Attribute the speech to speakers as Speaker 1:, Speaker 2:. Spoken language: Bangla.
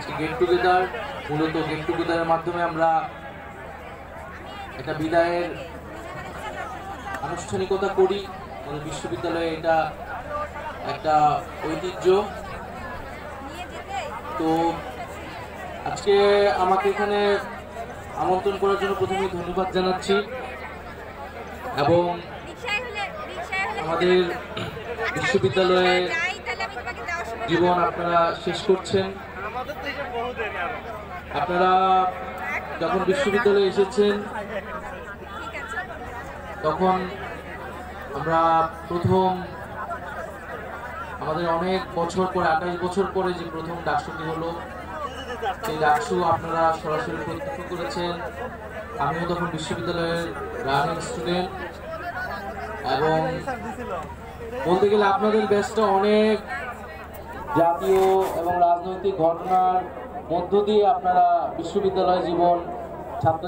Speaker 1: আজকে গেট টুগেদার, মূলত গেট টুগেদারের মাধ্যমে আমরা একটা বিদায়ের আনুষ্ঠানিকতা করি। আমাদের বিশ্ববিদ্যালয়ে এটা একটা ঐতিহ্য। তো আজকে আমাকে এখানে আমন্ত্রণ করার জন্য প্রথমে ধন্যবাদ জানাচ্ছি এবং আমাদের বিশ্ববিদ্যালয়ে জীবন আপনারা শেষ করছেন। আপনারা যখন বিশ্ববিদ্যালয়ে এসেছেন তখন আমরা প্রথম আমাদের অনেক বছর পরে 28 বছর পরে যে প্রথম ডাকসুটি হলো, সেই ডাকসু আপনারা সরাসরি প্রত্যক্ষ করেছেন। আমিও তখন বিশ্ববিদ্যালয়ের রানিং স্টুডেন্ট এবং বলতে গেলে আপনাদের ব্যাচটা অনেক জাতীয় এবং রাজনৈতিক ঘটনার মধ্য দিয়ে আপনারা বিশ্ববিদ্যালয় জীবন ছাত্র